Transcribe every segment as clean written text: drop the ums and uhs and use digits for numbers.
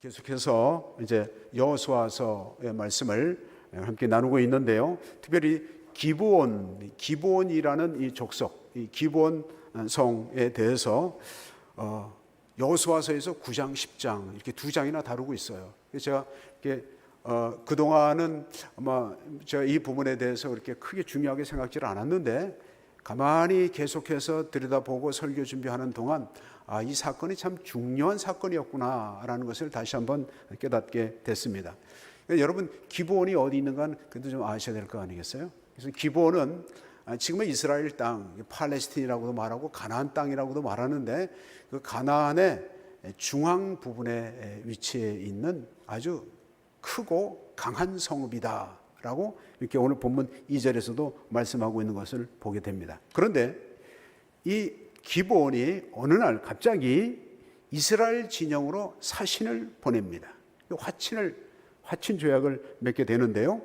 계속해서 이제 여호수아서의 말씀을 함께 나누고 있는데요. 특별히 기브온이라는 이 족속, 이 기브온 성에 대해서 여호수아서에서 9장, 10장 이렇게 두 장이나 다루고 있어요. 그래서 제가 이렇게 그 동안은 아마 제가 이 부분에 대해서 그렇게 크게 중요하게 생각지를 않았는데 가만히 계속해서 들여다보고 설교 준비하는 동안 이 사건이 참 중요한 사건이었구나라는 것을 다시 한번 깨닫게 됐습니다. 그러니까 여러분 기브온이 어디 있는가는 그래도 좀 아셔야 될 거 아니겠어요? 그래서 기브온은 지금은 이스라엘 땅, 팔레스틴이라고도 말하고 가나안 땅이라고도 말하는데 그 가나안의 중앙 부분에 위치해 있는 아주 크고 강한 성읍이다라고 이렇게 오늘 본문 2절에서도 말씀하고 있는 것을 보게 됩니다. 그런데 이 기브온이 어느 날 갑자기 이스라엘 진영으로 사신을 보냅니다. 화친 조약을 맺게 되는데요.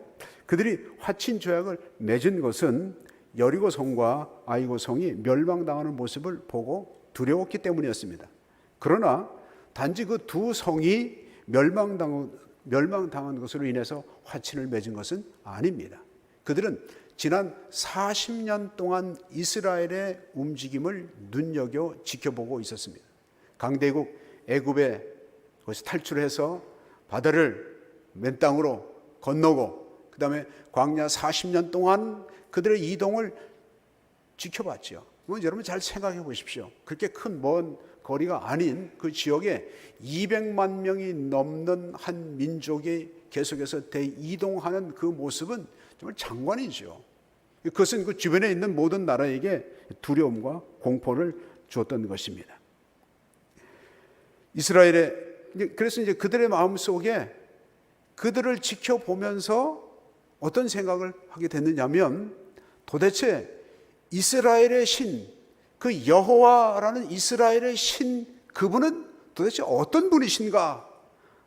그들이 화친 조약을 맺은 것은 여리고 성과 아이고 성이 멸망당하는 모습을 보고 두려웠기 때문이었습니다. 그러나 단지 그 두 성이 멸망당한 것으로 인해서 화친을 맺은 것은 아닙니다. 그들은 지난 40년 동안 이스라엘의 움직임을 눈여겨 지켜보고 있었습니다. 강대국 애굽에 탈출해서 바다를 맨 땅으로 건너고 그 다음에 광야 40년 동안 그들의 이동을 지켜봤죠. 여러분 잘 생각해 보십시오. 그렇게 큰 먼 거리가 아닌 그 지역에 200만 명이 넘는 한 민족이 계속해서 대이동하는 그 모습은 정말 장관이죠. 그것은 그 주변에 있는 모든 나라에게 두려움과 공포를 주었던 것입니다. 그래서 이제 그들의 마음속에 그들을 지켜보면서 어떤 생각을 하게 됐느냐면 도대체 이스라엘의 신, 그 여호와라는 이스라엘의 신, 그분은 도대체 어떤 분이신가?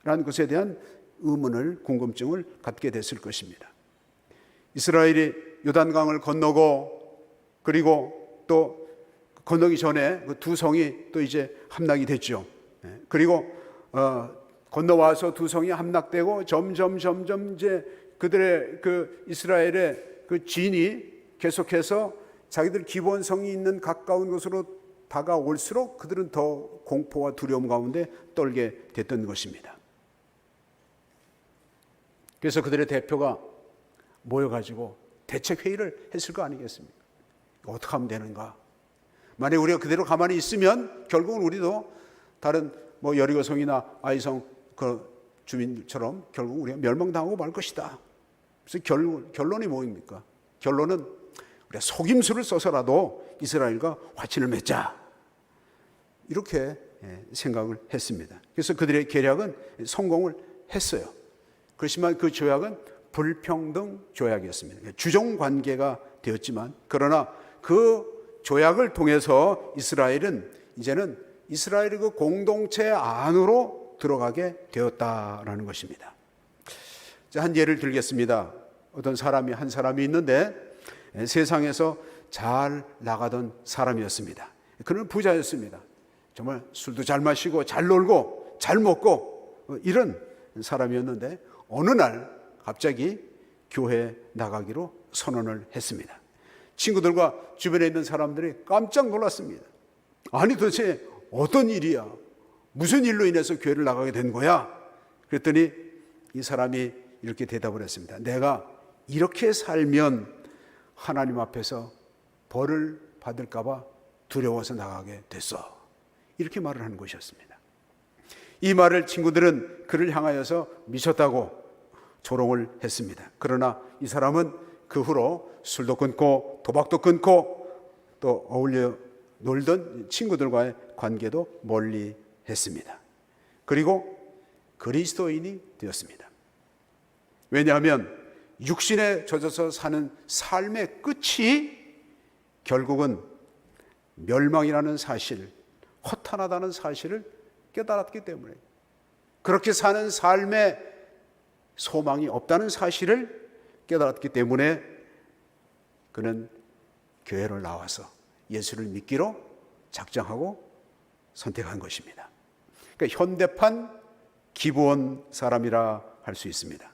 라는 것에 대한 의문을, 궁금증을 갖게 됐을 것입니다. 이스라엘이 요단강을 건너고 그리고 또 건너기 전에 그 두 성이 또 이제 함락이 됐죠. 그리고 건너와서 두 성이 함락되고 점점 이제 그들의 그 이스라엘의 그 진이 계속해서 자기들 기브온 성이 있는 가까운 곳으로 다가올수록 그들은 더 공포와 두려움 가운데 떨게 됐던 것입니다. 그래서 그들의 대표가 모여가지고 대책회의를 했을 거 아니겠습니까? 어떻게 하면 되는가? 만약 우리가 그대로 가만히 있으면 결국은 우리도 다른 여리고성이나 아이성 그 주민처럼 결국 우리가 멸망당하고 말 것이다. 그래서 결론이 뭐입니까? 결론은 우리가 속임수를 써서라도 이스라엘과 화친을 맺자. 이렇게 생각을 했습니다. 그래서 그들의 계략은 성공을 했어요. 그렇지만 그 조약은 불평등 조약이었습니다. 주종 관계가 되었지만 그러나 그 조약을 통해서 이스라엘은 이제는 이스라엘의 그 공동체 안으로 들어가게 되었다라는 것입니다. 한 예를 들겠습니다. 어떤 한 사람이 있는데 세상에서 잘 나가던 사람이었습니다. 그는 부자였습니다. 정말 술도 잘 마시고 잘 놀고 잘 먹고 이런 사람이었는데 어느 날 갑자기 교회에 나가기로 선언을 했습니다. 친구들과 주변에 있는 사람들이 깜짝 놀랐습니다. 아니 도대체 어떤 일이야? 무슨 일로 인해서 교회를 나가게 된 거야? 그랬더니 이 사람이 이렇게 대답을 했습니다. 내가 이렇게 살면 하나님 앞에서 벌을 받을까 봐 두려워서 나가게 됐어. 이렇게 말을 하는 것이었습니다. 이 말을 친구들은 그를 향하여서 미쳤다고 조롱을 했습니다. 그러나 이 사람은 그 후로 술도 끊고 도박도 끊고 또 어울려 놀던 친구들과의 관계도 멀리 했습니다. 그리고 그리스도인이 되었습니다. 왜냐하면 육신에 젖어서 사는 삶의 끝이 결국은 멸망이라는 사실, 허탄하다는 사실을 깨달았기 때문에 그렇게 사는 삶에 소망이 없다는 사실을 깨달았기 때문에 그는 교회를 나와서 예수를 믿기로 작정하고 선택한 것입니다. 그러니까 현대판 기브온 사람이라 할 수 있습니다.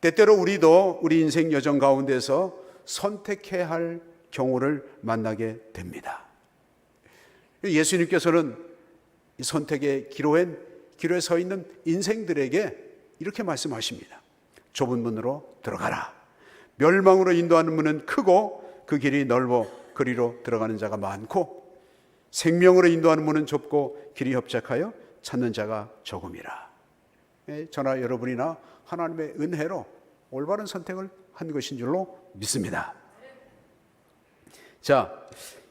때때로 우리도 우리 인생 여정 가운데서 선택해야 할 경우를 만나게 됩니다. 예수님께서는 이 선택의 기로에 서 있는 인생들에게 이렇게 말씀하십니다. 좁은 문으로 들어가라. 멸망으로 인도하는 문은 크고 그 길이 넓어 그리로 들어가는 자가 많고 생명으로 인도하는 문은 좁고 길이 협착하여 찾는 자가 적음이라. 저나 여러분이나 하나님의 은혜로 올바른 선택을 한 것인 줄로 믿습니다. 자,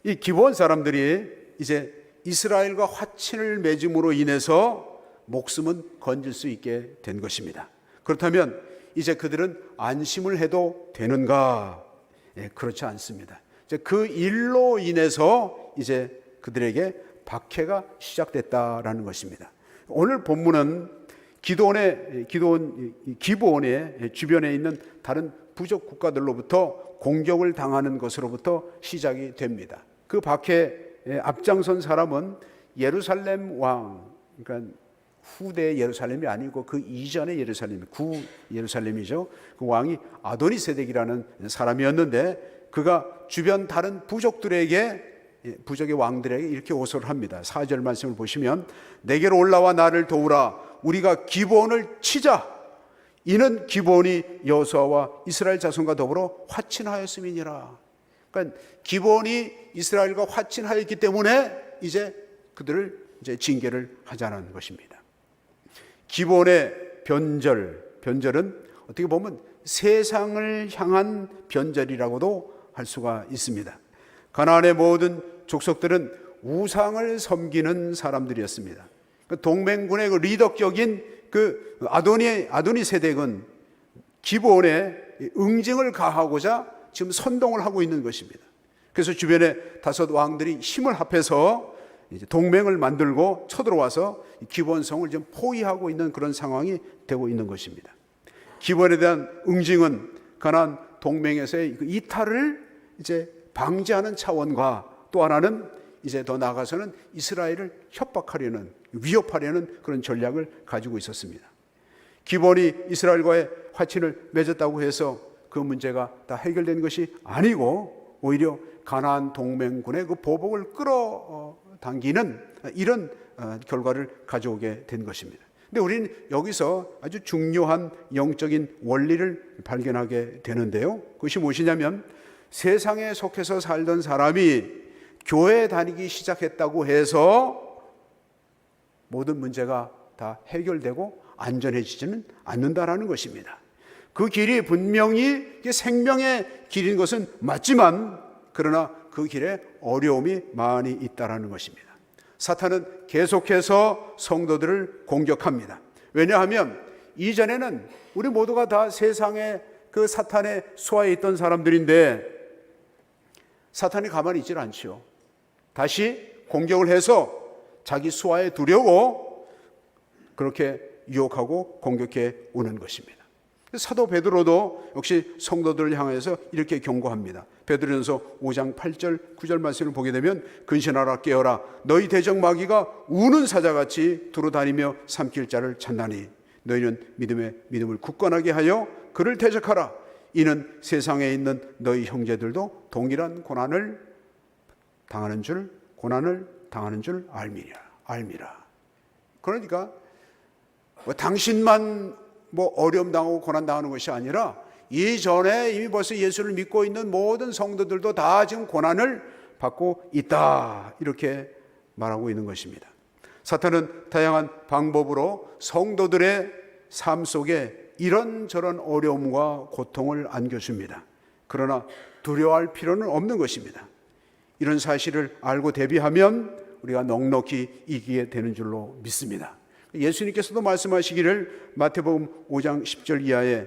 이 기브온 사람들이 이제 이스라엘과 화친을 맺음으로 인해서 목숨은 건질 수 있게 된 것입니다. 그렇다면 이제 그들은 안심을 해도 되는가? 그렇지 않습니다. 이제 그 일로 인해서 이제 그들에게 박해가 시작됐다라는 것입니다. 오늘 본문은 기브온의 주변에 있는 다른 부족 국가들로부터 공격을 당하는 것으로부터 시작이 됩니다. 그 박해에 앞장선 사람은 예루살렘 왕, 그러니까 후대 예루살렘이 아니고 그 이전의 예루살렘, 구 예루살렘이죠. 그 왕이 아도니세덱이라는 사람이었는데 그가 주변 다른 부족들에게, 부족의 왕들에게 이렇게 호소를 합니다. 4절 말씀을 보시면 내게로 올라와 나를 도우라. 우리가 기브온을 치자. 이는 기브온이 여호수아와 이스라엘 자손과 더불어 화친하였음이니라. 그러니까 기브온이 이스라엘과 화친하였기 때문에 이제 그들을 이제 징계를 하자는 것입니다. 기브온의 변절은 어떻게 보면 세상을 향한 변절이라고도 할 수가 있습니다. 가나안의 모든 족속들은 우상을 섬기는 사람들이었습니다. 동맹군의 그 리더격인 그 아도니세덱은 기브온에 응징을 가하고자 지금 선동을 하고 있는 것입니다. 그래서 주변에 다섯 왕들이 힘을 합해서 이제 동맹을 만들고 쳐들어와서 기브온성을 좀 포위하고 있는 그런 상황이 되고 있는 것입니다. 기브온에 대한 응징은 가나안 동맹에서의 그 이탈을 이제 방지하는 차원과 또 하나는 이제 더 나아가서는 이스라엘을 협박하려는, 위협하려는 그런 전략을 가지고 있었습니다. 기브온이 이스라엘과의 화친을 맺었다고 해서 그 문제가 다 해결된 것이 아니고 오히려 가나안 동맹군의 그 보복을 끌어당기는 이런 결과를 가져오게 된 것입니다. 근데 우리는 여기서 아주 중요한 영적인 원리를 발견하게 되는데요. 그것이 무엇이냐면 세상에 속해서 살던 사람이 교회 다니기 시작했다고 해서 모든 문제가 다 해결되고 안전해지지는 않는다라는 것입니다. 그 길이 분명히 생명의 길인 것은 맞지만 그러나 그 길에 어려움이 많이 있다라는 것입니다. 사탄은 계속해서 성도들을 공격합니다. 왜냐하면 이전에는 우리 모두가 다 세상에 그 사탄의 수하에 있던 사람들인데 사탄이 가만히 있질 않죠. 다시 공격을 해서 자기 수하에 두려고 그렇게 유혹하고 공격해 오는 것입니다. 사도 베드로도 역시 성도들을 향해서 이렇게 경고합니다. 베드로전서 5장 8절 9절 말씀을 보게 되면 근신하라 깨어라 너희 대적 마귀가 우는 사자같이 두루다니며 삼킬 자를 찾나니 너희는 믿음을 굳건하게 하여 그를 대적하라. 이는 세상에 있는 너희 형제들도 동일한 고난을 당하는 줄 알미라. 그러니까 당신만 어려움 당하고 고난 당하는 것이 아니라 이전에 이미 벌써 예수를 믿고 있는 모든 성도들도 다 지금 고난을 받고 있다. 이렇게 말하고 있는 것입니다. 사탄은 다양한 방법으로 성도들의 삶 속에 이런저런 어려움과 고통을 안겨줍니다. 그러나 두려워할 필요는 없는 것입니다. 이런 사실을 알고 대비하면 우리가 넉넉히 이기게 되는 줄로 믿습니다. 예수님께서도 말씀하시기를 마태복음 5장 10절 이하에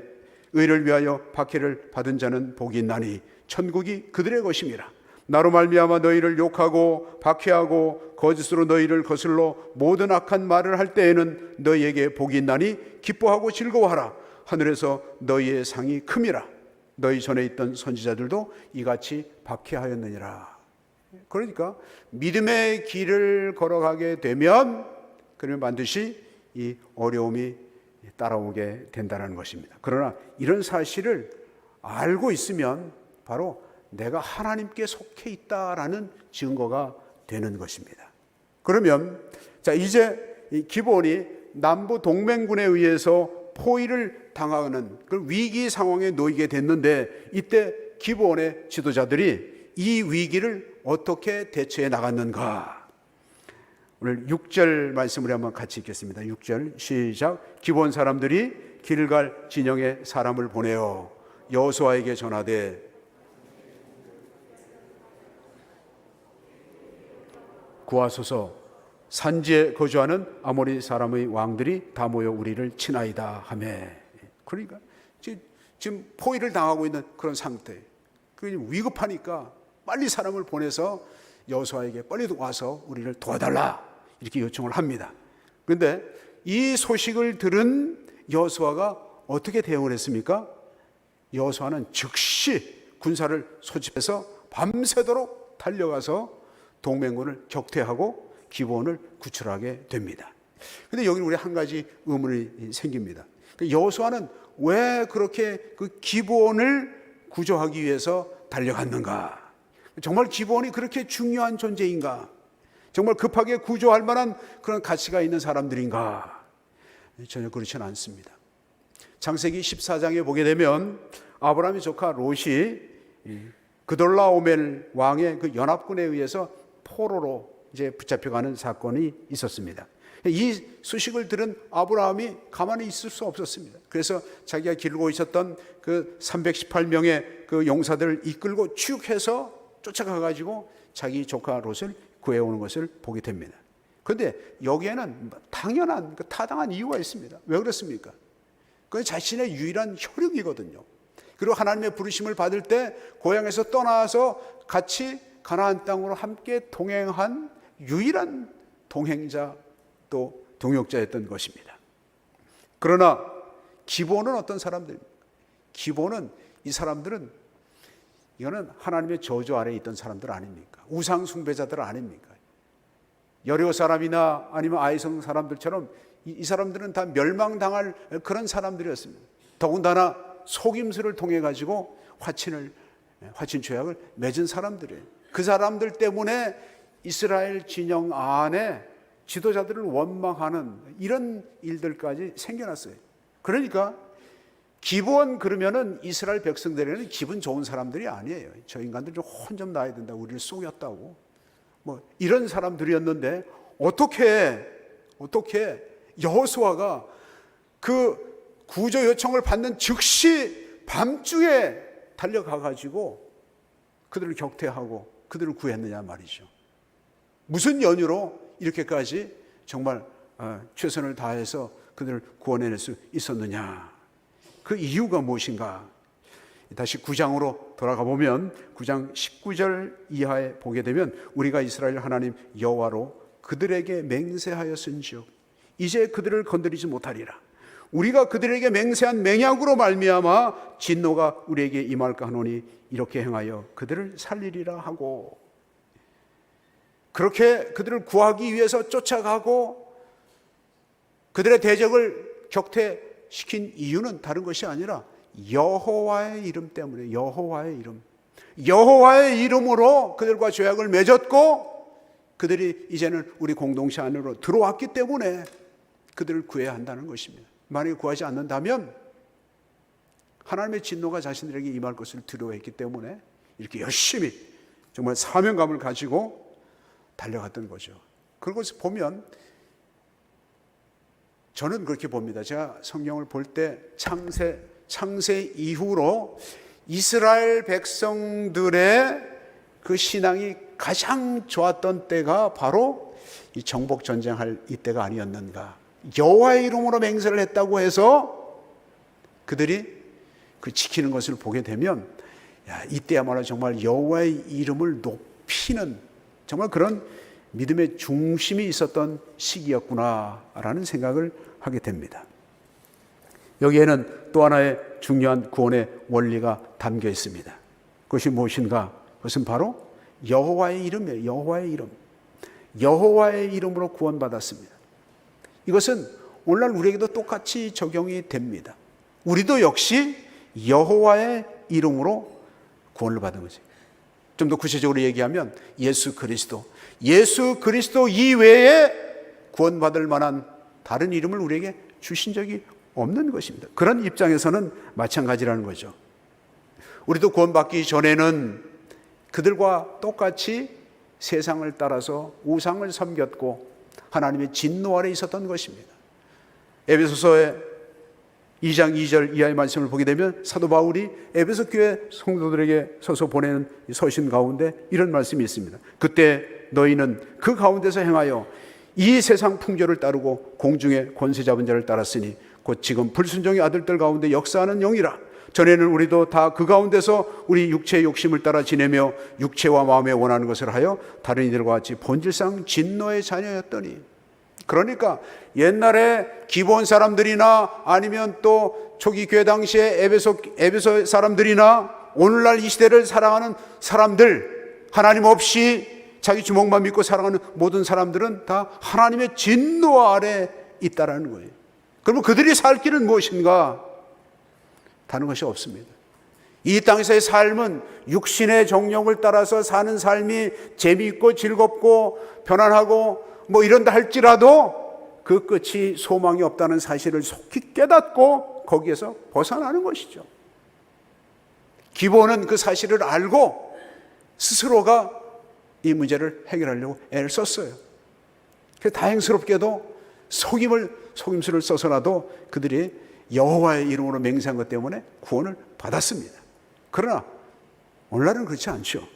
의를 위하여 박해를 받은 자는 복이 있나니 천국이 그들의 것임이라. 나로 말미암아 너희를 욕하고 박해하고 거짓으로 너희를 거슬러 모든 악한 말을 할 때에는 너희에게 복이 있나니 기뻐하고 즐거워하라. 하늘에서 너희의 상이 큼이라. 너희 전에 있던 선지자들도 이같이 박해하였느니라. 그러니까 믿음의 길을 걸어가게 되면 그러면 반드시 이 어려움이 따라오게 된다는 것입니다. 그러나 이런 사실을 알고 있으면 바로 내가 하나님께 속해 있다라는 증거가 되는 것입니다. 그러면 자, 이제 이 기브온이 남부 동맹군에 의해서 포위를 당하는 그 위기 상황에 놓이게 됐는데, 이때 기브온의 지도자들이 이 위기를 어떻게 대처해 나갔는가? 오늘 6절 말씀을 한번 같이 읽겠습니다. 6절 시작. 기브온 사람들이 길갈 진영에 사람을 보내어 여호수아에게 전하되 구하소서, 산지에 거주하는 아모리 사람의 왕들이 다 모여 우리를 치나이다 하매. 그러니까 지금 포위를 당하고 있는 그런 상태, 위급하니까 빨리 사람을 보내서 여호수아에게 빨리 와서 우리를 도와달라 이렇게 요청을 합니다. 그런데 이 소식을 들은 여호수아가 어떻게 대응을 했습니까? 여호수아는 즉시 군사를 소집해서 밤새도록 달려가서 동맹군을 격퇴하고 기브온을 구출하게 됩니다. 그런데 여기 우리 한 가지 의문이 생깁니다. 여호수아는 왜 그렇게 그 기브온을 구조하기 위해서 달려갔는가? 정말 기브온이 그렇게 중요한 존재인가? 정말 급하게 구조할 만한 그런 가치가 있는 사람들인가? 전혀 그렇지는 않습니다. 창세기 14장에 보게 되면 아브라함의 조카 롯이 그돌라오멜 왕의 그 연합군에 의해서 포로로 이제 붙잡혀가는 사건이 있었습니다. 이 소식을 들은 아브라함이 가만히 있을 수 없었습니다. 그래서 자기가 기르고 있었던 그 318명의 그 용사들을 이끌고 쭉 해서 쫓아가 가지고 자기 조카 롯을 구해오는 것을 보게 됩니다. 그런데 여기에는 당연한 타당한 이유가 있습니다. 왜 그렇습니까? 그건 자신의 유일한 혈육이거든요. 그리고 하나님의 부르심을 받을 때 고향에서 떠나서 같이 가나안 땅으로 함께 동행한 유일한 동행자 또 동역자였던 것입니다. 그러나 기브온은 어떤 사람들입니까? 기브온은 이 사람들은 이거는 하나님의 저주 아래에 있던 사람들 아닙니까? 우상 숭배자들 아닙니까? 여리고 사람이나 아니면 아이성 사람들처럼 이 사람들은 다 멸망당할 그런 사람들이었습니다. 더군다나 속임수를 통해 가지고 화친 죄악을 맺은 사람들이에요. 그 사람들 때문에 이스라엘 진영 안에 지도자들을 원망하는 이런 일들까지 생겨났어요. 그러니까 기브온 그러면은 이스라엘 백성들에게는 기분 좋은 사람들이 아니에요. 저 인간들 좀 혼 좀 나야 된다, 우리를 속였다고 뭐 이런 사람들이었는데, 어떻게 여호수아가 그 구조 요청을 받는 즉시 밤중에 달려가 가지고 그들을 격퇴하고 그들을 구했느냐 말이죠. 무슨 연유로 이렇게까지 정말 최선을 다해서 그들을 구원해낼 수 있었느냐? 그 이유가 무엇인가? 다시 9장으로 돌아가 보면 9장 19절 이하에 보게 되면 우리가 이스라엘 하나님 여호와로 그들에게 맹세하였은즉 이제 그들을 건드리지 못하리라. 우리가 그들에게 맹세한 맹약으로 말미암아 진노가 우리에게 임할까 하노니 이렇게 행하여 그들을 살리리라 하고, 그렇게 그들을 구하기 위해서 쫓아가고 그들의 대적을 격퇴시킨 이유는 다른 것이 아니라 여호와의 이름 때문에, 여호와의 이름으로 그들과 죄악을 맺었고 그들이 이제는 우리 공동체 안으로 들어왔기 때문에 그들을 구해야 한다는 것입니다. 만약에 구하지 않는다면 하나님의 진노가 자신들에게 임할 것을 두려워했기 때문에 이렇게 열심히 정말 사명감을 가지고 달려갔던 거죠. 그것을 보면 저는 그렇게 봅니다. 제가 성경을 볼 때 창세 이후로 이스라엘 백성들의 그 신앙이 가장 좋았던 때가 바로 이 정복 전쟁할 이때가 아니었는가. 여호와의 이름으로 맹세를 했다고 해서 그들이 그 지키는 것을 보게 되면, 야, 이때야말로 정말 여호와의 이름을 높이는 정말 그런 믿음의 중심이 있었던 시기였구나라는 생각을 하게 됩니다. 여기에는 또 하나의 중요한 구원의 원리가 담겨 있습니다. 그것이 무엇인가? 그것은 바로 여호와의 이름이에요. 여호와의 이름. 여호와의 이름으로 구원받았습니다. 이것은 오늘날 우리에게도 똑같이 적용이 됩니다. 우리도 역시 여호와의 이름으로 구원을 받은 거지. 좀 더 구체적으로 얘기하면 예수 그리스도 이외에 구원받을 만한 다른 이름을 우리에게 주신 적이 없는 것입니다. 그런 입장에서는 마찬가지라는 거죠. 우리도 구원받기 전에는 그들과 똑같이 세상을 따라서 우상을 섬겼고 하나님의 진노 아래 있었던 것입니다. 에베소서의 2장 2절 이하의 말씀을 보게 되면 사도 바울이 에베소 교회 성도들에게 서서 보내는 서신 가운데 이런 말씀이 있습니다. 그때 너희는 그 가운데서 행하여 이 세상 풍조를 따르고 공중의 권세 잡은 자를 따랐으니 곧 지금 불순종의 아들들 가운데 역사하는 영이라. 전에는 우리도 다 그 가운데서 우리 육체의 욕심을 따라 지내며 육체와 마음에 원하는 것을 하여 다른 이들과 같이 본질상 진노의 자녀였더니. 그러니까 옛날에 기본 사람들이나 아니면 또 초기 교회 당시에 에베소 사람들이나 오늘날 이 시대를 살아가는 사람들, 하나님 없이 자기 주먹만 믿고 살아가는 모든 사람들은 다 하나님의 진노 아래 있다라는 거예요. 그러면 그들이 살 길은 무엇인가? 다른 것이 없습니다. 이 땅에서의 삶은 육신의 정욕을 따라서 사는 삶이 재미있고 즐겁고 편안하고 뭐 이런다 할지라도 그 끝이 소망이 없다는 사실을 속히 깨닫고 거기에서 벗어나는 것이죠. 기본은 그 사실을 알고 스스로가 이 문제를 해결하려고 애를 썼어요. 다행스럽게도 속임수를 써서라도 그들이 여호와의 이름으로 맹세한 것 때문에 구원을 받았습니다. 그러나 오늘날은 그렇지 않죠.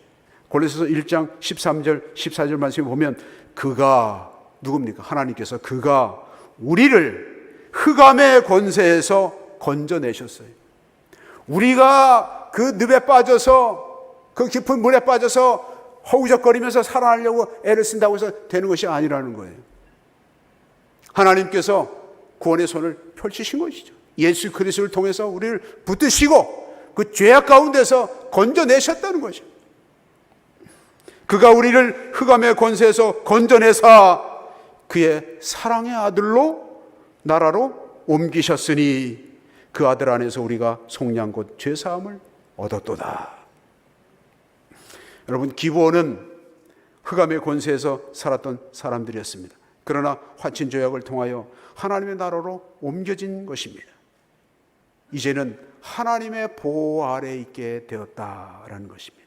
골로새서 1장 13절 14절 말씀에 보면 그가 누굽니까? 하나님께서 그가 우리를 흑암의 권세에서 건져내셨어요. 우리가 그 늪에 빠져서 그 깊은 물에 빠져서 허우적거리면서 살아나려고 애를 쓴다고 해서 되는 것이 아니라는 거예요. 하나님께서 구원의 손을 펼치신 것이죠. 예수 그리스도를 통해서 우리를 붙드시고 그 죄악 가운데서 건져내셨다는 거죠. 그가 우리를 흑암의 권세에서 건져내사 그의 사랑의 아들로 나라로 옮기셨으니 그 아들 안에서 우리가 속량 곧 죄사함을 얻었도다. 여러분, 기브온은 흑암의 권세에서 살았던 사람들이었습니다. 그러나 화친 조약을 통하여 하나님의 나라로 옮겨진 것입니다. 이제는 하나님의 보호 아래에 있게 되었다라는 것입니다.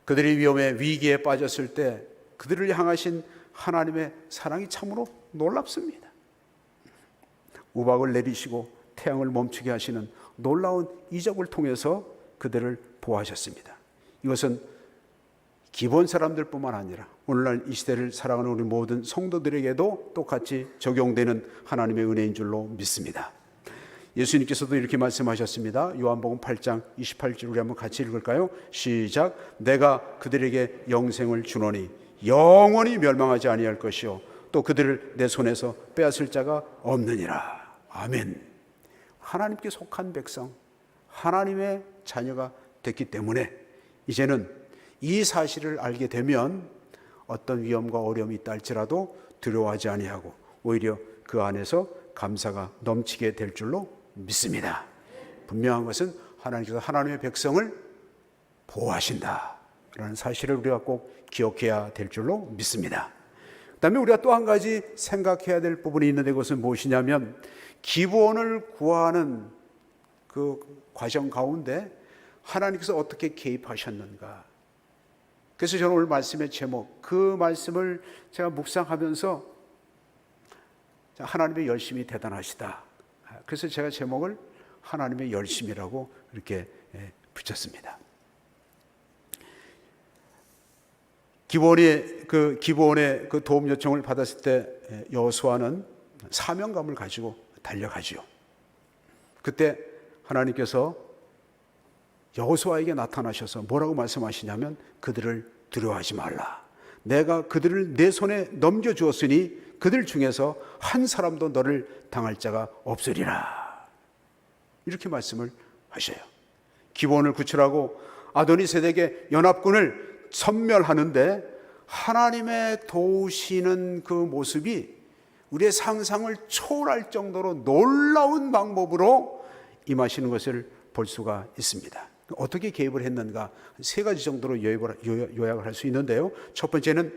그들이 위기에 빠졌을 때 그들을 향하신 하나님의 사랑이 참으로 놀랍습니다. 우박을 내리시고 태양을 멈추게 하시는 놀라운 이적을 통해서 그들을 보호하셨습니다. 이것은 기본 사람들뿐만 아니라 오늘날 이 시대를 살아가는 우리 모든 성도들에게도 똑같이 적용되는 하나님의 은혜인 줄로 믿습니다. 예수님께서도 이렇게 말씀하셨습니다. 요한복음 8장 28절 우리 한번 같이 읽을까요? 시작. 내가 그들에게 영생을 주노니 영원히 멸망하지 아니할 것이요 또 그들을 내 손에서 빼앗을 자가 없느니라. 아멘. 하나님께 속한 백성, 하나님의 자녀가 됐기 때문에 이제는 이 사실을 알게 되면 어떤 위험과 어려움이 있다 할지라도 두려워하지 아니하고 오히려 그 안에서 감사가 넘치게 될 줄로 믿습니다. 분명한 것은 하나님께서 하나님의 백성을 보호하신다라는 사실을 우리가 꼭 기억해야 될 줄로 믿습니다. 그 다음에 우리가 또 한 가지 생각해야 될 부분이 있는데 그것은 무엇이냐면 기브온을 구하는 그 과정 가운데 하나님께서 어떻게 개입하셨는가. 그래서 저는 오늘 말씀의 제목, 그 말씀을 제가 묵상하면서 하나님의 열심이 대단하시다. 그래서 제가 제목을 하나님의 열심이라고 이렇게 붙였습니다. 기브온의 그 도움 요청을 받았을 때 여호수아는 사명감을 가지고 달려가지요. 그때 하나님께서 여호수아에게 나타나셔서 뭐라고 말씀하시냐면 그들을 두려워하지 말라. 내가 그들을 내 손에 넘겨주었으니 그들 중에서 한 사람도 너를 당할 자가 없으리라. 이렇게 말씀을 하셔요. 기브온을 구출하고 아도니세덱의 연합군을 섬멸하는데 하나님의 도우시는 그 모습이 우리의 상상을 초월할 정도로 놀라운 방법으로 임하시는 것을 볼 수가 있습니다. 어떻게 개입을 했는가? 세 가지 정도로 요약을 할 수 있는데요. 첫 번째는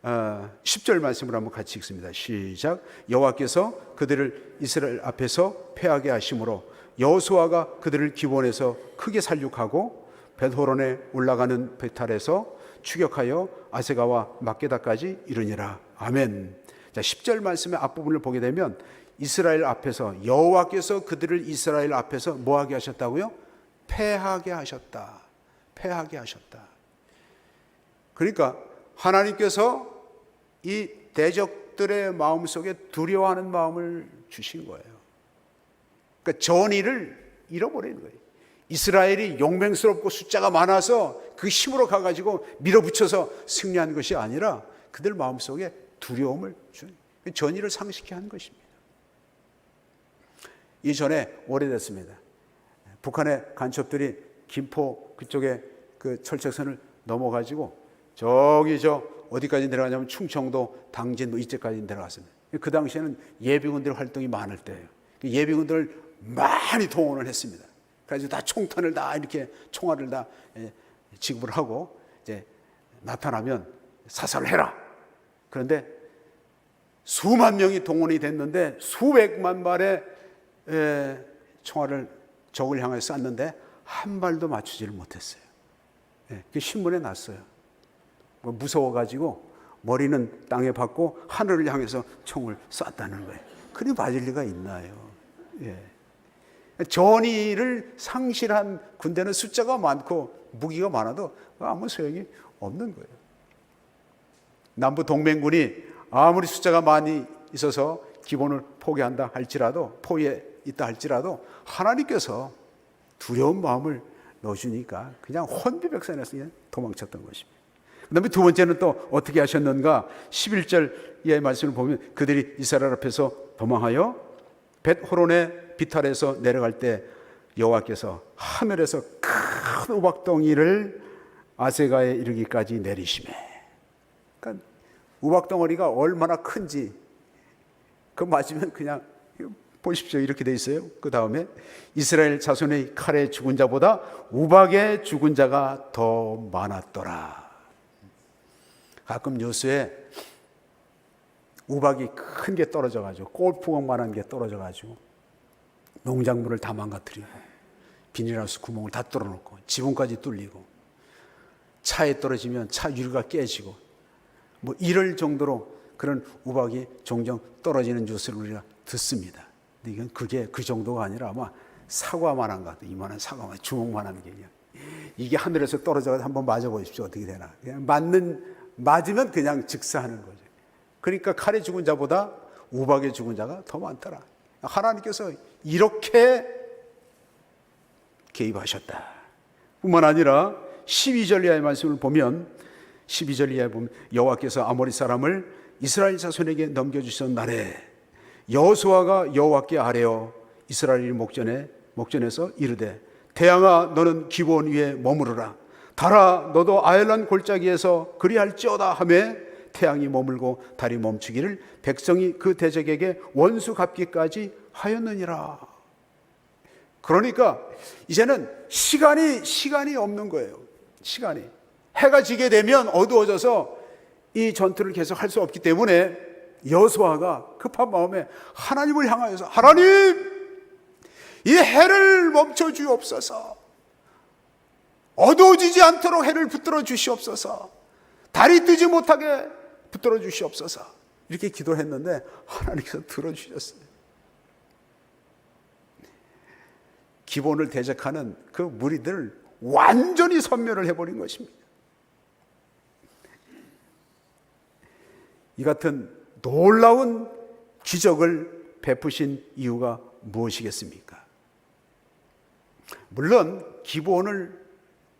10절 말씀을 한번 같이 읽습니다. 시작. 여호와께서 그들을 이스라엘 앞에서 패하게 하심으로 여호수아가 그들을 기본에서 크게 살육하고 벳호론에 올라가는 베탈에서 추격하여 아세가와 막게다까지 이르니라. 아멘. 자, 10절 말씀의 앞부분을 보게 되면 이스라엘 앞에서 여호와께서 그들을 이스라엘 앞에서 뭐하게 하셨다고요? 패하게 하셨다. 패하게 하셨다. 그러니까 하나님께서 이 대적들의 마음속에 두려워하는 마음을 주신 거예요. 그러니까 전의를 잃어버리는 거예요. 이스라엘이 용맹스럽고 숫자가 많아서 그 힘으로 가가지고 밀어붙여서 승리한 것이 아니라 그들 마음속에 두려움을 주는, 전의를 상실케 한 것입니다. 이전에 오래됐습니다. 북한의 간첩들이 김포 그쪽에 그 철책선을 넘어가지고 저기 어디까지 내려가냐면 충청도 당진 뭐 이쪽까지 내려갔습니다. 그 당시에는 예비군들 활동이 많을 때예요. 예비군들을 많이 동원을 했습니다. 그래서 다 총탄을 다 이렇게 총알을 다 지급을 하고 이제 나타나면 사살을 해라. 그런데 수만 명이 동원이 됐는데 수백만 발의 총알을 적을 향해 쐈는데 한 발도 맞추지를 못했어요. 그 신문에 났어요. 무서워가지고 머리는 땅에 박고 하늘을 향해서 총을 쐈다는 거예요. 그리 맞을 리가 있나요? 전의를 상실한 군대는 숫자가 많고 무기가 많아도 아무 소용이 없는 거예요. 남부 동맹군이 아무리 숫자가 많이 있어서 기본을 포기한다 할지라도, 포위에 있다 할지라도 하나님께서 두려운 마음을 넣어주니까 그냥 혼비백산해서 그냥 도망쳤던 것입니다. 그 다음에 두 번째는 또 어떻게 하셨는가? 11절 이하의 말씀을 보면 그들이 이스라엘 앞에서 도망하여 벳호론의 비탈에서 내려갈 때 여호와께서 하늘에서 큰 우박덩이를 아세가에 이르기까지 내리시매. 그러니까 우박덩어리가 얼마나 큰지 그 맞으면 그냥 보십시오. 이렇게 돼 있어요. 그 다음에 이스라엘 자손의 칼에 죽은 자보다 우박에 죽은 자가 더 많았더라. 가끔 뉴스에 우박이 큰 게 떨어져가지고 골프공만한 게 떨어져가지고 농작물을 다 망가뜨리고 비닐하우스 구멍을 다 뚫어놓고 지붕까지 뚫리고 차에 떨어지면 차 유리가 깨지고 뭐 이럴 정도로 그런 우박이 종종 떨어지는 뉴스를 우리가 듣습니다. 근데 이건 그게 그 정도가 아니라 아마 사과만한 것 같아요. 이만한 사과만, 주먹만한 게 그냥. 이게 하늘에서 떨어져서 한번 맞아보십시오. 어떻게 되나. 그냥 맞으면 그냥 즉사하는 거죠. 그러니까 칼에 죽은 자보다 우박에 죽은 자가 더 많더라. 하나님께서 이렇게 개입하셨다. 뿐만 아니라 12절 이하의 말씀을 보면 12절 이하에 보면 여호와께서 아모리 사람을 이스라엘 자손에게 넘겨주신 날에 여호수아가 여호와께 아뢰어 이스라엘 목전에서 이르되 태양아 너는 기브온 위에 머무르라. 달아 너도 아엘란 골짜기에서 그리할지어다 하매 태양이 머물고 달이 멈추기를 백성이 그 대적에게 원수 갚기까지 하였느니라. 그러니까 이제는 시간이 없는 거예요. 시간이. 해가 지게 되면 어두워져서 이 전투를 계속 할 수 없기 때문에 여호수아가 급한 마음에 하나님을 향하여서 하나님 이 해를 멈춰 주옵소서. 어두워지지 않도록 해를 붙들어 주시옵소서. 달이 뜨지 못하게 붙들어 주시옵소서. 이렇게 기도했는데 하나님께서 들어주셨어요. 기본을 대적하는 그 무리들을 완전히 섬멸을 해버린 것입니다. 이 같은 놀라운 기적을 베푸신 이유가 무엇이겠습니까? 물론 기본을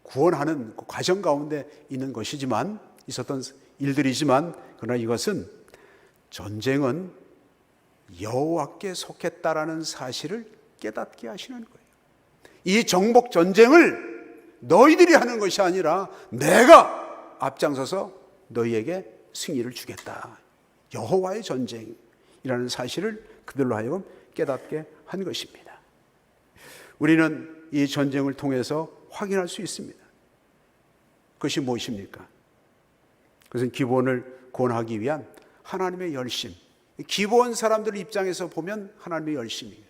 구원하는 그 과정 가운데 있는 것이지만 있었던 일들이지만 그러나 이것은 전쟁은 여호와께 속했다라는 사실을 깨닫게 하시는 거예요. 이 정복 전쟁을 너희들이 하는 것이 아니라 내가 앞장서서 너희에게 승리를 주겠다. 여호와의 전쟁. 이라는 사실을 그들로 하여금 깨닫게 한 것입니다. 우리는 이 전쟁을 통해서 확인할 수 있습니다. 그것이 무엇입니까? 그것은 기본을 권하기 위한 하나님의 열심, 기본 사람들 입장에서 보면 하나님의 열심이에요.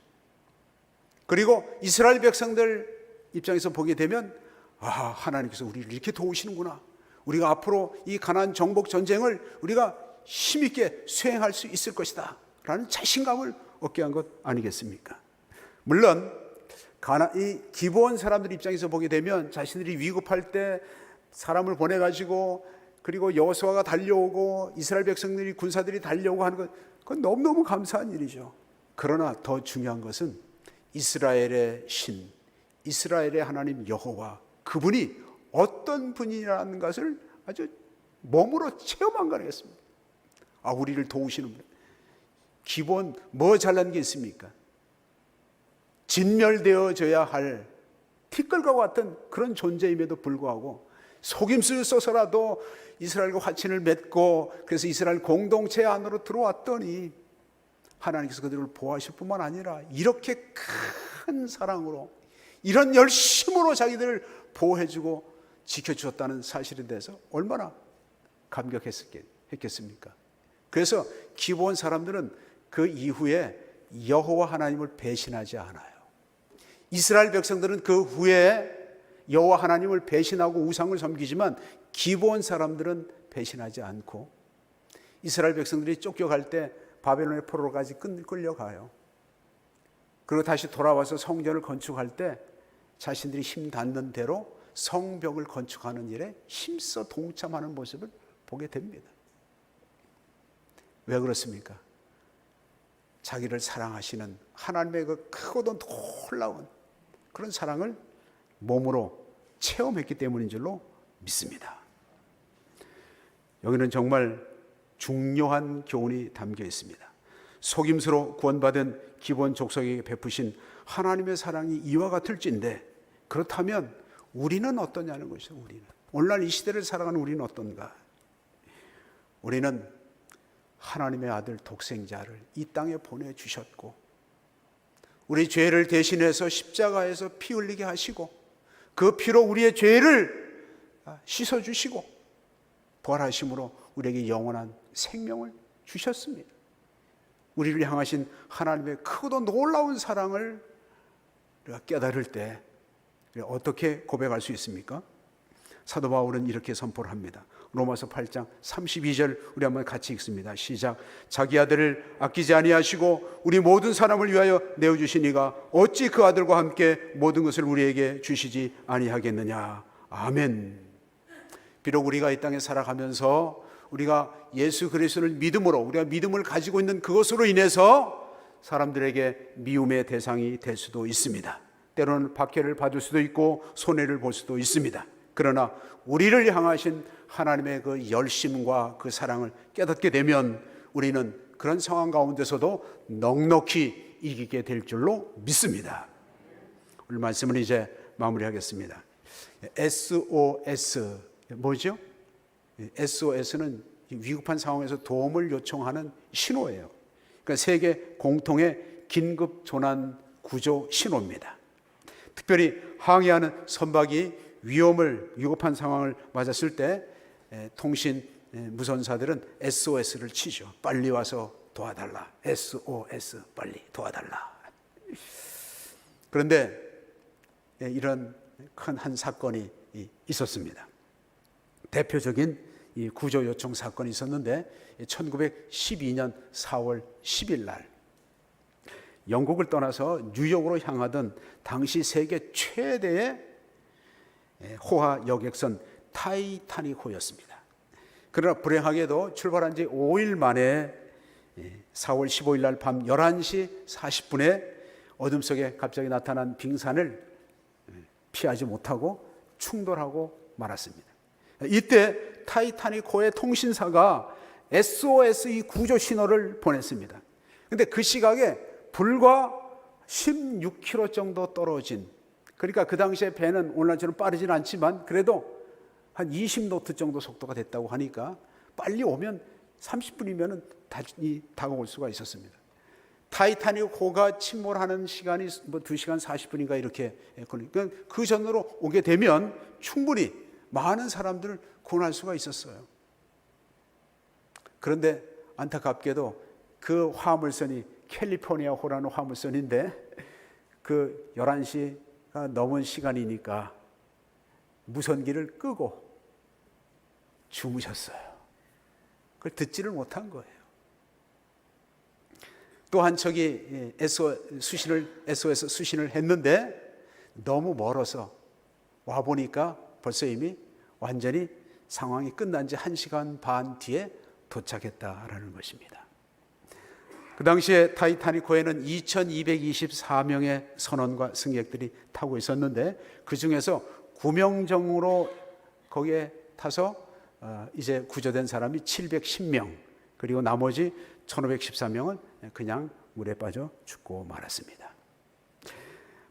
그리고 이스라엘 백성들 입장에서 보게 되면 하나님께서 우리를 이렇게 도우시는구나, 우리가 앞으로 이 가나안 정복 전쟁을 우리가 힘있게 수행할 수 있을 것이다 라는 자신감을 얻게 한 것 아니겠습니까? 물론 이 기본 사람들 입장에서 보게 되면 자신들이 위급할 때 사람을 보내가지고 그리고 여호수아가 달려오고 이스라엘 백성들이 군사들이 달려오고 하는 것, 그건 너무너무 감사한 일이죠. 그러나 더 중요한 것은 이스라엘의 신, 이스라엘의 하나님 여호와, 그분이 어떤 분이라는 것을 아주 몸으로 체험한 거 아니겠습니까? 우리를 도우시는 분. 기본 뭐 잘난 게 있습니까? 진멸되어져야 할 티끌과 같은 그런 존재임에도 불구하고 속임수를 써서라도 이스라엘과 화친을 맺고 그래서 이스라엘 공동체 안으로 들어왔더니 하나님께서 그들을 보호하실 뿐만 아니라 이렇게 큰 사랑으로 이런 열심으로 자기들을 보호해주고 지켜주었다는 사실에 대해서 얼마나 감격했겠습니까? 그래서 기본 사람들은 그 이후에 여호와 하나님을 배신하지 않아요. 이스라엘 백성들은 그 후에 여호와 하나님을 배신하고 우상을 섬기지만 기본 사람들은 배신하지 않고 이스라엘 백성들이 쫓겨갈 때 바벨론의 포로로까지 끌려가요. 그리고 다시 돌아와서 성전을 건축할 때 자신들이 힘 닿는 대로 성벽을 건축하는 일에 힘써 동참하는 모습을 보게 됩니다. 왜 그렇습니까? 자기를 사랑하시는 하나님의 그 크고도 놀라운 그런 사랑을 몸으로 체험했기 때문인 줄로 믿습니다. 여기는 정말 중요한 교훈이 담겨 있습니다. 속임수로 구원받은 기본 족속에게 베푸신 하나님의 사랑이 이와 같을진데, 그렇다면 우리는 어떠냐는 것이죠. 오늘날 이 시대를 살아가는 우리는 어떤가? 우리는 하나님의 아들 독생자를 이 땅에 보내주셨고 우리 죄를 대신해서 십자가에서 피 흘리게 하시고 그 피로 우리의 죄를 씻어주시고 부활하심으로 우리에게 영원한 생명을 주셨습니다. 우리를 향하신 하나님의 크고도 놀라운 사랑을 우리가 깨달을 때 어떻게 고백할 수 있습니까? 사도 바울은 이렇게 선포를 합니다. 로마서 8장 32절 우리 한번 같이 읽습니다. 시작. 자기 아들을 아끼지 아니하시고 우리 모든 사람을 위하여 내어주신 이가 어찌 그 아들과 함께 모든 것을 우리에게 주시지 아니하겠느냐. 아멘. 비록 우리가 이 땅에 살아가면서 우리가 예수 그리스도를 믿음으로 우리가 믿음을 가지고 있는 그것으로 인해서 사람들에게 미움의 대상이 될 수도 있습니다. 때로는 박해를 받을 수도 있고 손해를 볼 수도 있습니다. 그러나 우리를 향하신 하나님의 그 열심과 그 사랑을 깨닫게 되면 우리는 그런 상황 가운데서도 넉넉히 이기게 될 줄로 믿습니다. 오늘 말씀은 이제 마무리하겠습니다. SOS 뭐죠? SOS는 위급한 상황에서 도움을 요청하는 신호예요. 그러니까 세계 공통의 긴급 조난 구조 신호입니다. 특별히 항해하는 선박이 위급한 상황을 맞았을 때 통신 무선사들은 SOS를 치죠. 빨리 와서 도와달라. SOS 빨리 도와달라. 그런데 이런 큰 한 사건이 있었습니다. 대표적인 이 구조 요청 사건이 있었는데 1912년 4월 10일 날 영국을 떠나서 뉴욕으로 향하던 당시 세계 최대의 호화 여객선 타이타닉호였습니다. 그러나 불행하게도 출발한 지 5일 만에 4월 15일 날 밤 11시 40분에 어둠 속에 갑자기 나타난 빙산을 피하지 못하고 충돌하고 말았습니다. 이때 타이타닉호의 통신사가 SOS 이 구조 신호를 보냈습니다. 그런데 그 시각에 불과 16km 정도 떨어진, 그러니까 그 당시에 배는 오늘날처럼 빠르진 않지만 그래도 한 20노트 정도 속도가 됐다고 하니까 빨리 오면 30분이면 다가올 수가 있었습니다. 타이타닉 호가 침몰하는 시간이 2시간 40분인가 이렇게 걸리니까 그 전으로 오게 되면 충분히 많은 사람들을 구원할 수가 있었어요. 그런데 안타깝게도 그 화물선이 캘리포니아 호라는 화물선인데 그 11시가 넘은 시간이니까 무선기를 끄고 주무셨어요. 그걸 듣지를 못한 거예요. 또한 저기 SOS 수신을 했는데 너무 멀어서 와보니까 벌써 이미 완전히 상황이 끝난 지 1시간 반 뒤에 도착했다라는 것입니다. 그 당시에 타이타닉호에는 2224명의 선원과 승객들이 타고 있었는데 그 중에서 구명정으로 거기에 타서 이제 구조된 사람이 710명, 그리고 나머지 1514명은 그냥 물에 빠져 죽고 말았습니다.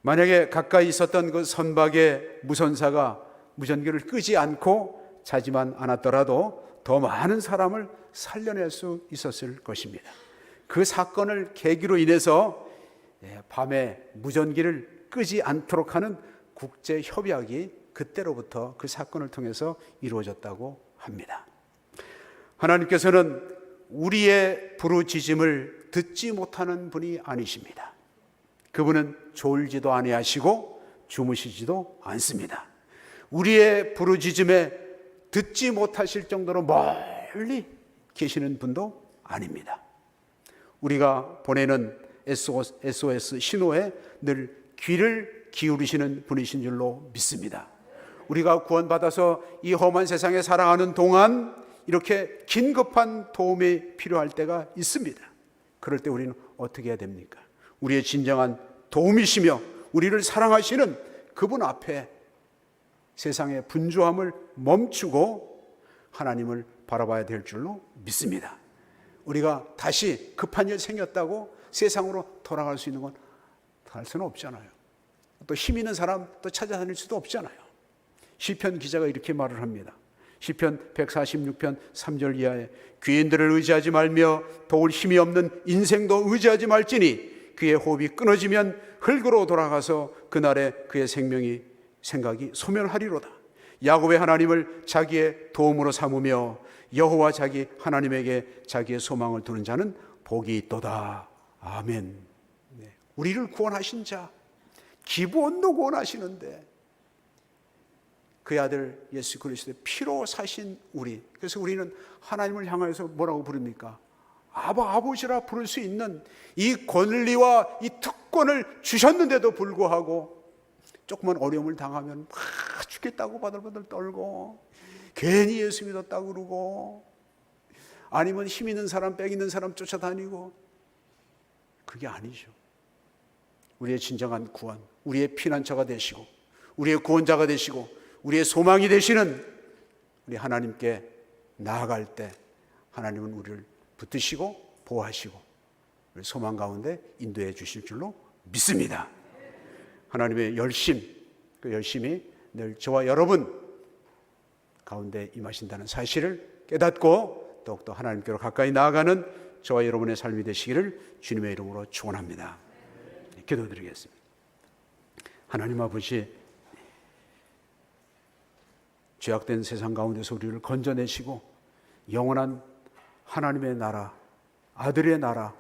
만약에 가까이 있었던 그 선박의 무선사가 무전기를 끄지 않고 자지만 않았더라도 더 많은 사람을 살려낼 수 있었을 것입니다. 그 사건을 계기로 인해서 밤에 무전기를 끄지 않도록 하는 국제협약이 그때로부터 그 사건을 통해서 이루어졌다고 합니다. 하나님께서는 우리의 부르짖음을 듣지 못하는 분이 아니십니다. 그분은 졸지도 아니하시고 주무시지도 않습니다. 우리의 부르짖음에 듣지 못하실 정도로 멀리 계시는 분도 아닙니다. 우리가 보내는 SOS 신호에 늘 귀를 기울이시는 분이신 줄로 믿습니다. 우리가 구원받아서 이 험한 세상에 살아가는 동안 이렇게 긴급한 도움이 필요할 때가 있습니다. 그럴 때 우리는 어떻게 해야 됩니까? 우리의 진정한 도움이시며 우리를 사랑하시는 그분 앞에 세상의 분주함을 멈추고 하나님을 바라봐야 될 줄로 믿습니다. 우리가 다시 급한 일 생겼다고 세상으로 돌아갈 수 있는 건 할 수는 없잖아요. 또 힘 있는 사람 또 찾아다닐 수도 없잖아요. 시편 기자가 이렇게 말을 합니다. 시편 146편 3절 이하에 귀인들을 의지하지 말며 도울 힘이 없는 인생도 의지하지 말지니 그의 호흡이 끊어지면 흙으로 돌아가서 그날에 그의 생각이 소멸하리로다. 야곱의 하나님을 자기의 도움으로 삼으며 여호와 자기 하나님에게 자기의 소망을 두는 자는 복이 있도다. 아멘. 우리를 구원하신 자, 기브온도 구원하시는데 그의 아들 예수 그리스도의 피로 사신 우리, 그래서 우리는 하나님을 향해서 뭐라고 부릅니까? 아버지라 부를 수 있는 이 권리와 이 특권을 주셨는데도 불구하고 조그만 어려움을 당하면 막 죽겠다고 바들바들 떨고 괜히 예수 믿었다고 그러고 아니면 힘 있는 사람, 빽 있는 사람 쫓아다니고, 그게 아니죠. 우리의 진정한 구원, 우리의 피난처가 되시고 우리의 구원자가 되시고 우리의 소망이 되시는 우리 하나님께 나아갈 때 하나님은 우리를 붙드시고 보호하시고 우리 소망 가운데 인도해 주실 줄로 믿습니다. 하나님의 열심, 그 열심이 늘 저와 여러분 가운데 임하신다는 사실을 깨닫고 더욱더 하나님께로 가까이 나아가는 저와 여러분의 삶이 되시기를 주님의 이름으로 축원합니다. 기도드리겠습니다. 하나님 아버지, 죄악된 세상 가운데서 우리를 건져내시고 영원한 하나님의 나라, 아들의 나라,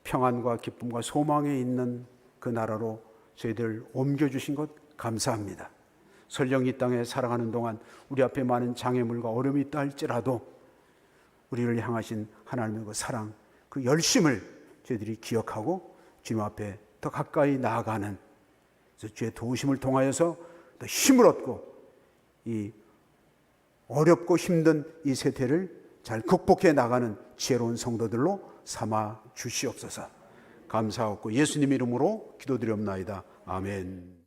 평안과 기쁨과 소망에 있는 그 나라로 저희들 옮겨주신 것 감사합니다. 설령 이 땅에 살아가는 동안 우리 앞에 많은 장애물과 어려움이 있다 할지라도 우리를 향하신 하나님의 그 사랑, 그 열심을 저희들이 기억하고 주님 앞에 더 가까이 나아가는, 주의 도우심을 통하여서 더 힘을 얻고 이 어렵고 힘든 이 세태를 잘 극복해 나가는 지혜로운 성도들로 삼아 주시옵소서. 감사하고 예수님 이름으로 기도드리옵나이다. 아멘.